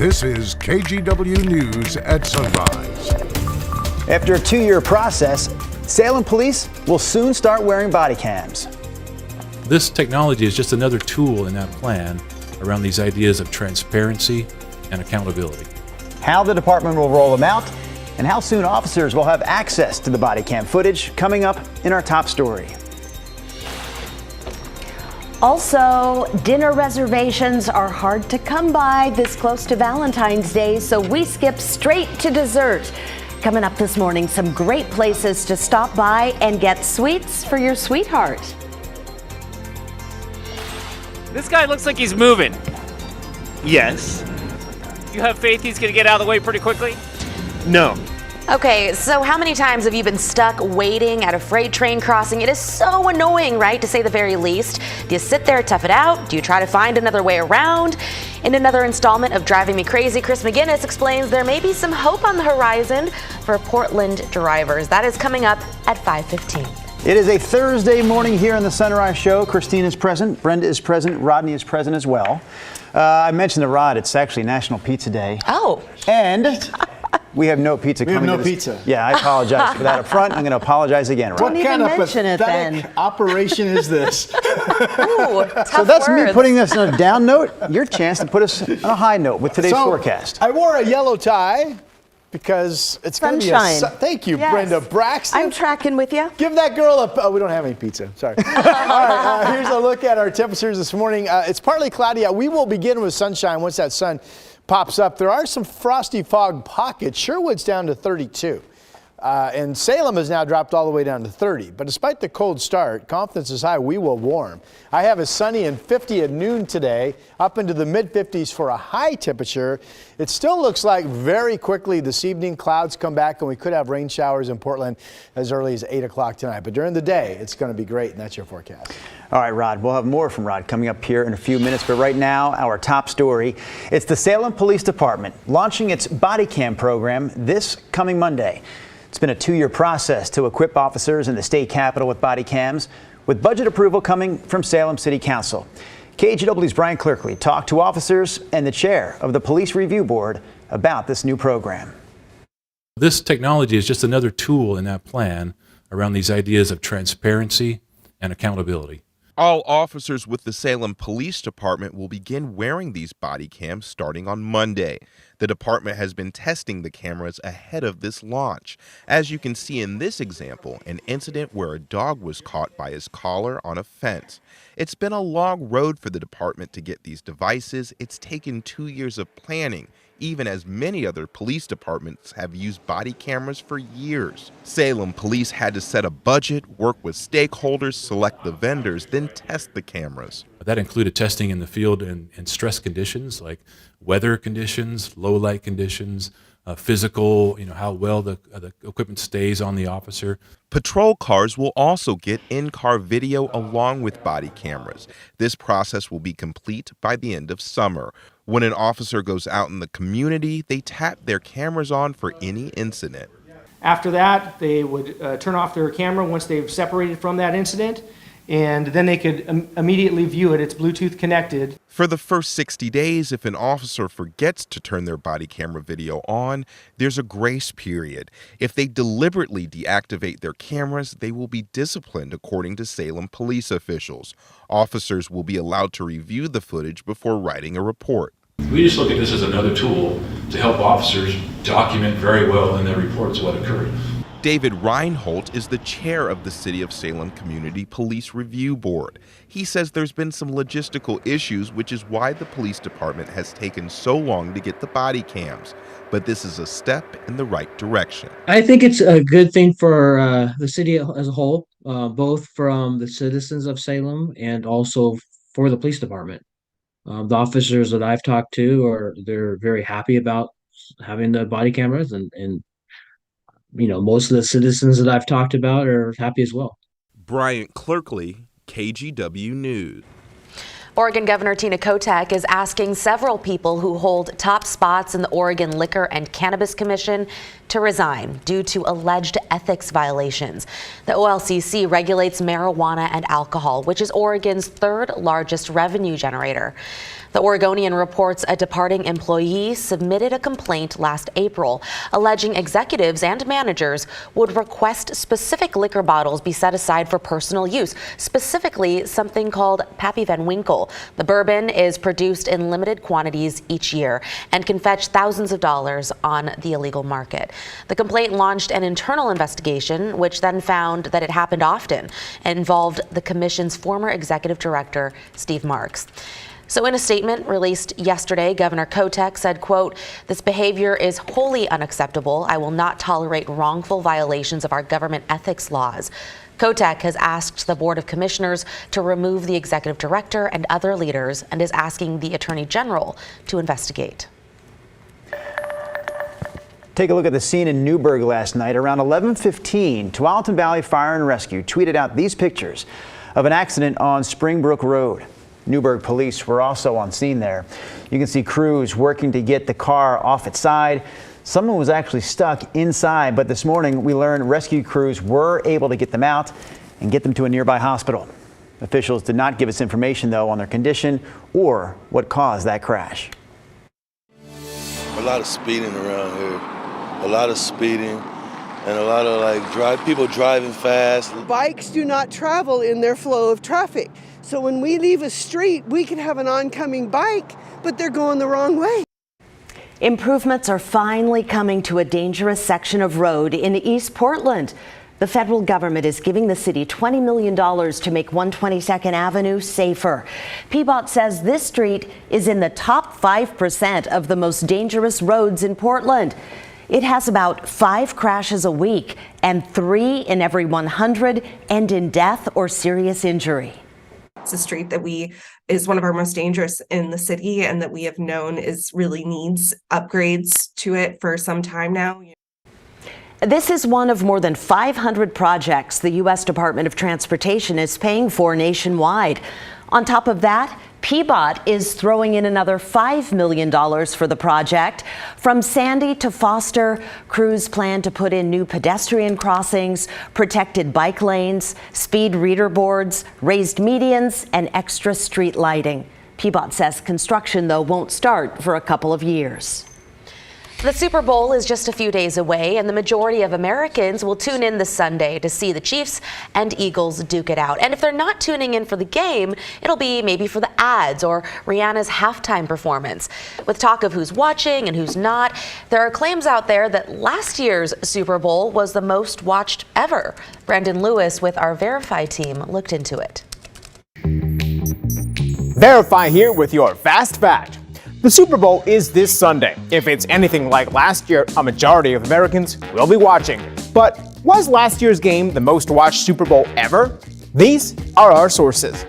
This is KGW News at Sunrise. After a 2-year process, Salem police will soon start wearing body cams. This technology is just another tool in that plan around these ideas of transparency and accountability. How the department will roll them out and how soon officers will have access to the body cam footage coming up in our top story. Also, dinner reservations are hard to come by this close to Valentine's Day, so we skip straight to dessert. Coming up this morning, some great places to stop by and get sweets for your sweetheart. This guy looks like he's moving. Yes. You have faith he's going to get out of the way pretty quickly? No. Okay, so how many times have you been stuck waiting at a freight train crossing? It is so annoying, right, to say the very least. Do you sit there, tough it out? Do you try to find another way around? In another installment of Driving Me Crazy, Chris McGinnis explains there may be some hope on the horizon for Portland drivers. That is coming up at 5:15. It is a Thursday morning here on the Sunrise Show. Christine is present, Brenda is present, Rodney is present as well. I mentioned to Rod, it's actually National Pizza Day. Oh. And we have no pizza coming. We have no pizza. Yeah, I apologize for that up front. I'm going to apologize again, Rod. What kind of mention it pathetic operation is this? Ooh, tough So that's words. me putting this on a down note. Your chance to put us on a high note with today's forecast. I wore a yellow tie because it's going to be Sunshine. Thank you, Yes. Brenda Braxton. I'm tracking with you. Give that girl a... Oh, we don't have any pizza. Sorry. All right, here's a look at our temperatures this morning. It's partly cloudy out. We will begin with sunshine once that sun pops up. There are some frosty fog pockets. Sherwood's down to 32. And Salem has now dropped all the way down to 30. But despite the cold start, confidence is high. We will warm. I have a sunny and 50 at noon today, up into the mid-50s for a high temperature. It still looks like very quickly this evening clouds come back and we could have rain showers in Portland as early as 8 o'clock tonight. But during the day, it's going to be great, and that's your forecast. All right, Rod, we'll have more from Rod coming up here in a few minutes. But right now, our top story. It's the Salem Police Department launching its body cam program this coming Monday. It's been a 2-year process to equip officers in the state capitol with body cams, with budget approval coming from Salem City Council. KGW's Brian Clerkley talked to officers and the chair of the Police Review Board about this new program. This technology is just another tool in that plan around these ideas of transparency and accountability. All officers with the Salem Police Department will begin wearing these body cams starting on Monday. The department has been testing the cameras ahead of this launch. As you can see in this example, an incident where a dog was caught by his collar on a fence. It's been a long road for the department to get these devices. It's taken 2 years of planning, even as many other police departments have used body cameras for years. Salem police had to set a budget, work with stakeholders, select the vendors, then test the cameras. That included testing in the field in stress conditions like weather conditions, low light conditions, physical, how well the equipment stays on the officer. Patrol cars will also get in-car video along with body cameras. This process will be complete by the end of summer. When an officer goes out in the community, they tap their cameras on for any incident. After that, they would turn off their camera once they've separated from that incident, and then they could immediately view it. It's Bluetooth connected. For the first 60 days, if an officer forgets to turn their body camera video on, there's a grace period. If they deliberately deactivate their cameras, they will be disciplined according to Salem police officials. Officers will be allowed to review the footage before writing a report. We just look at this as another tool to help officers document very well in their reports what occurred. David Reinholt is the chair of the City of Salem Community Police Review Board. He says there's been some logistical issues, which is why the police department has taken so long to get the body cams. But this is a step in the right direction. I think it's a good thing for the city as a whole, both from the citizens of Salem and also for the police department. The officers that I've talked to they're very happy about having the body cameras, and most of the citizens that I've talked about are happy as well. Bryant Clerkley, KGW News. Oregon Governor Tina Kotek is asking several people who hold top spots in the Oregon Liquor and Cannabis Commission to resign due to alleged ethics violations. The OLCC regulates marijuana and alcohol, which is Oregon's third largest revenue generator. The Oregonian reports a departing employee submitted a complaint last April, alleging executives and managers would request specific liquor bottles be set aside for personal use, specifically something called Pappy Van Winkle. The bourbon is produced in limited quantities each year and can fetch thousands of dollars on the illegal market. The complaint launched an internal investigation, which then found that it happened often and involved the commission's former executive director, Steve Marks. So in a statement released yesterday, Governor Kotek said, quote, "This behavior is wholly unacceptable. I will not tolerate wrongful violations of our government ethics laws." Kotek has asked the Board of Commissioners to remove the executive director and other leaders and is asking the Attorney General to investigate. Take a look at the scene in Newburgh last night. Around 11:15, Tualatin Valley Fire and Rescue tweeted out these pictures of an accident on Springbrook Road. Newburgh police were also on scene there. You can see crews working to get the car off its side. Someone was actually stuck inside, but this morning we learned rescue crews were able to get them out and get them to a nearby hospital. Officials did not give us information, though, on their condition or what caused that crash. A lot of speeding around here. A lot of speeding and a lot of people driving fast. Bikes do not travel in their flow of traffic. So when we leave a street, we can have an oncoming bike, but they're going the wrong way. Improvements are finally coming to a dangerous section of road in East Portland. The federal government is giving the city $20 million to make 122nd Avenue safer. PBOT says this street is in the top 5% of the most dangerous roads in Portland. It has about 5 crashes a week, and 3 in every 100 end in death or serious injury. It's a street that is one of our most dangerous in the city and that we have known really needs upgrades to it for some time now. This is one of more than 500 projects the U.S. Department of Transportation is paying for nationwide. On top of that, PBOT is throwing in another $5 million for the project. From Sandy to Foster, crews plan to put in new pedestrian crossings, protected bike lanes, speed reader boards, raised medians, and extra street lighting. PBOT says construction, though, won't start for a couple of years. The Super Bowl is just a few days away, and the majority of Americans will tune in this Sunday to see the Chiefs and Eagles duke it out. And if they're not tuning in for the game, it'll be maybe for the ads or Rihanna's halftime performance. With talk of who's watching and who's not, there are claims out there that last year's Super Bowl was the most watched ever. Brandon Lewis with our Verify team looked into it. Verify here with your Fast Fact. The Super Bowl is this Sunday. If it's anything like last year, a majority of Americans will be watching. But was last year's game the most watched Super Bowl ever? These are our sources.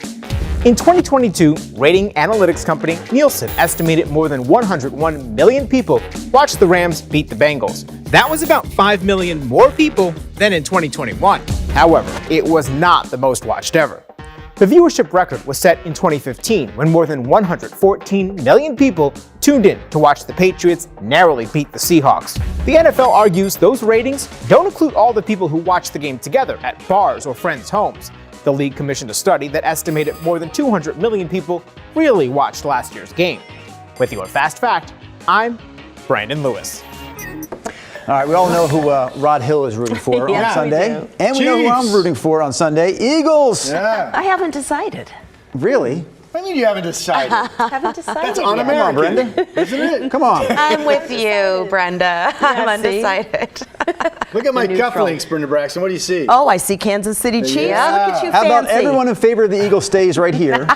In 2022, rating analytics company Nielsen estimated more than 101 million people watched the Rams beat the Bengals. That was about 5 million more people than in 2021. However, it was not the most watched ever. The viewership record was set in 2015 when more than 114 million people tuned in to watch the Patriots narrowly beat the Seahawks. The NFL argues those ratings don't include all the people who watched the game together at bars or friends' homes. The league commissioned a study that estimated more than 200 million people really watched last year's game. With your Fast Fact, I'm Brandon Lewis. All right, we all know who Rod Hill is rooting for on Sunday. We do. And we know who I'm rooting for on Sunday. Eagles! Yeah. I haven't decided. Really? What do you mean you haven't decided? Haven't decided. That's un-American, Come on, Brenda. isn't it? Come on. I'm with you, Brenda. I'm undecided. Look at my cufflinks, Brenda Braxton. What do you see? Oh, I see Kansas City Chiefs. Yeah. Look at you, How fancy. about everyone in favor of the Eagles stays right here?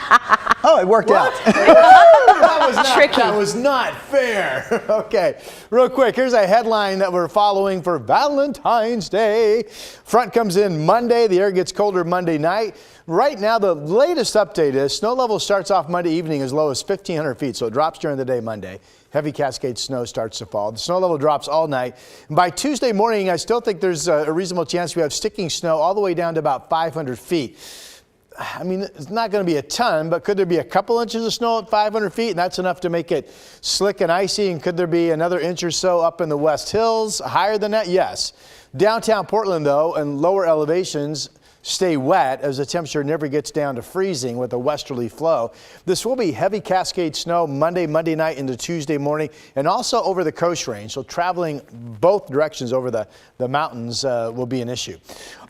Oh, it worked out. That was not fair. Okay, real quick, here's a headline that we're following for Valentine's Day. Front comes in Monday. The air gets colder Monday night. Right now, the latest update is snow level starts off Monday evening as low as 1,500 feet, so it drops during the day Monday. Heavy cascade snow starts to fall. The snow level drops all night. And by Tuesday morning, I still think there's a reasonable chance we have sticking snow all the way down to about 500 feet. I mean, it's not going to be a ton, but could there be a couple inches of snow at 500 feet? And that's enough to make it slick and icy. And could there be another inch or so up in the West Hills? Higher than that? Yes. Downtown Portland, though, and lower elevations stay wet as the temperature never gets down to freezing with a westerly flow. This will be heavy cascade snow Monday night into Tuesday morning, and also over the Coast Range. So traveling both directions over the mountains will be an issue.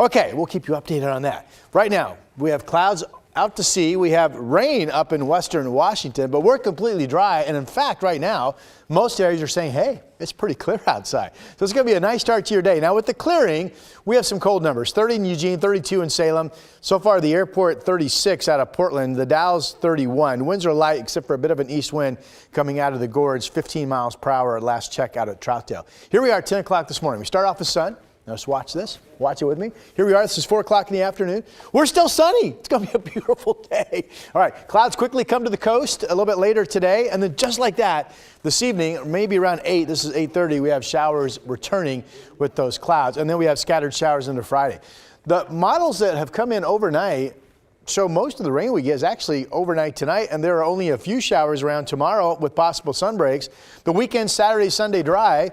Okay, we'll keep you updated on that. Right now, we have clouds out to sea. We have rain up in western Washington, but we're completely dry. And in fact, right now, most areas are saying, hey, it's pretty clear outside. So it's going to be a nice start to your day. Now with the clearing, we have some cold numbers. 30 in Eugene, 32 in Salem. So far, the airport 36 out of Portland. The Dow's 31. Winds are light except for a bit of an east wind coming out of the gorge, 15 miles per hour at last check out at Troutdale. Here we are at 10 o'clock this morning. We start off with sun. Now let's watch this. Watch it with me. Here we are. This is 4 o'clock in the afternoon. We're still sunny. It's going to be a beautiful day. All right. Clouds quickly come to the coast a little bit later today. And then just like that, this evening, maybe around 8, this is 8:30, we have showers returning with those clouds. And then we have scattered showers into Friday. The models that have come in overnight show most of the rain we get is actually overnight tonight. And there are only a few showers around tomorrow with possible sun breaks. The weekend, Saturday, Sunday, dry.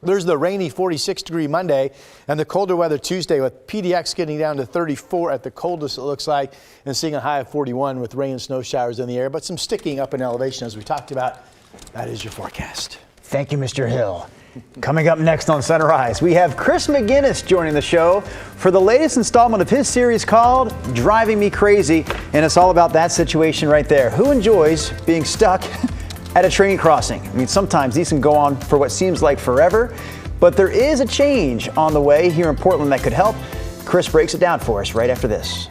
There's the rainy 46-degree Monday and the colder weather Tuesday with PDX getting down to 34 at the coldest it looks like and seeing a high of 41 with rain and snow showers in the air, but some sticking up in elevation as we talked about. That is your forecast. Thank you, Mr. Hill. Coming up next on Sunrise, we have Chris McGinnis joining the show for the latest installment of his series called Driving Me Crazy, and it's all about that situation right there. Who enjoys being stuck at a train crossing? I mean, sometimes these can go on for what seems like forever, but there is a change on the way here in Portland that could help. Chris breaks it down for us right after this.